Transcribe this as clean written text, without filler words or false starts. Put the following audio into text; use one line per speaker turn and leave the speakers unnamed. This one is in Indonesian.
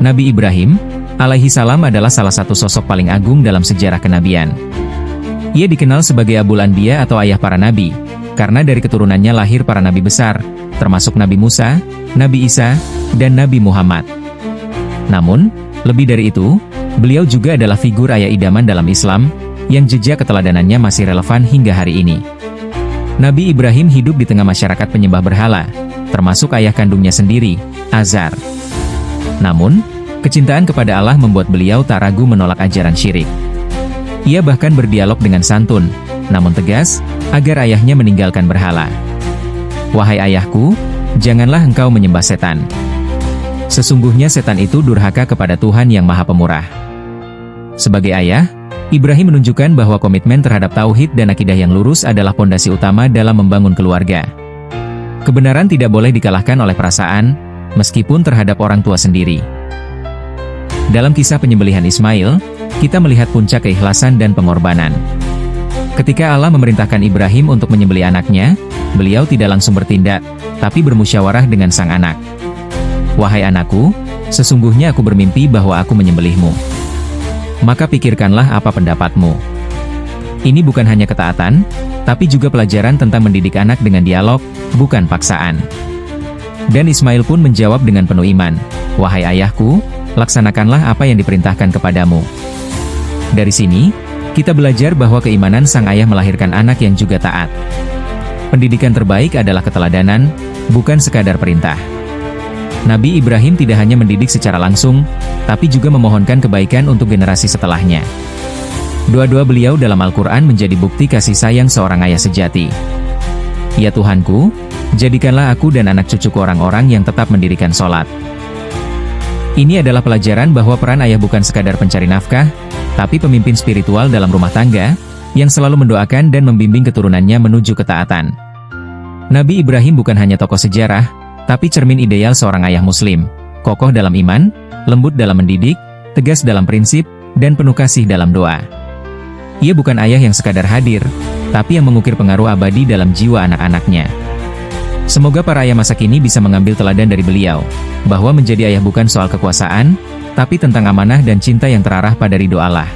Nabi Ibrahim, alaihi salam adalah salah satu sosok paling agung dalam sejarah kenabian. Ia dikenal sebagai Abul Anbiya atau ayah para nabi, karena dari keturunannya lahir para nabi besar, termasuk Nabi Musa, Nabi Isa, dan Nabi Muhammad. Namun, lebih dari itu, beliau juga adalah figur ayah idaman dalam Islam, yang jejak keteladanannya masih relevan hingga hari ini. Nabi Ibrahim hidup di tengah masyarakat penyembah berhala, termasuk ayah kandungnya sendiri, Azar. Namun, kecintaan kepada Allah membuat beliau tak ragu menolak ajaran syirik. Ia bahkan berdialog dengan santun, namun tegas, agar ayahnya meninggalkan berhala. "Wahai ayahku, janganlah engkau menyembah setan. Sesungguhnya setan itu durhaka kepada Tuhan yang Maha Pemurah." Sebagai ayah, Ibrahim menunjukkan bahwa komitmen terhadap tauhid dan akidah yang lurus adalah pondasi utama dalam membangun keluarga. Kebenaran tidak boleh dikalahkan oleh perasaan, meskipun terhadap orang tua sendiri. Dalam kisah penyembelihan Ismail, kita melihat puncak keikhlasan dan pengorbanan. Ketika Allah memerintahkan Ibrahim untuk menyembelih anaknya, beliau tidak langsung bertindak, tapi bermusyawarah dengan sang anak. "Wahai anakku, sesungguhnya aku bermimpi bahwa aku menyembelihmu. Maka pikirkanlah apa pendapatmu." Ini bukan hanya ketaatan, tapi juga pelajaran tentang mendidik anak dengan dialog, bukan paksaan. Dan Ismail pun menjawab dengan penuh iman, "Wahai ayahku, laksanakanlah apa yang diperintahkan kepadamu." Dari sini, kita belajar bahwa keimanan sang ayah melahirkan anak yang juga taat. Pendidikan terbaik adalah keteladanan, bukan sekadar perintah. Nabi Ibrahim tidak hanya mendidik secara langsung, tapi juga memohonkan kebaikan untuk generasi setelahnya. Doa-doa beliau dalam Al-Quran menjadi bukti kasih sayang seorang ayah sejati. "Ya Tuhanku, jadikanlah aku dan anak cucuku orang-orang yang tetap mendirikan sholat." Ini adalah pelajaran bahwa peran ayah bukan sekadar pencari nafkah, tapi pemimpin spiritual dalam rumah tangga, yang selalu mendoakan dan membimbing keturunannya menuju ketaatan. Nabi Ibrahim bukan hanya tokoh sejarah, tapi cermin ideal seorang ayah muslim, kokoh dalam iman, lembut dalam mendidik, tegas dalam prinsip, dan penuh kasih dalam doa. Ia bukan ayah yang sekadar hadir, tapi yang mengukir pengaruh abadi dalam jiwa anak-anaknya. Semoga para ayah masa kini bisa mengambil teladan dari beliau, bahwa menjadi ayah bukan soal kekuasaan, tapi tentang amanah dan cinta yang terarah pada ridho Allah.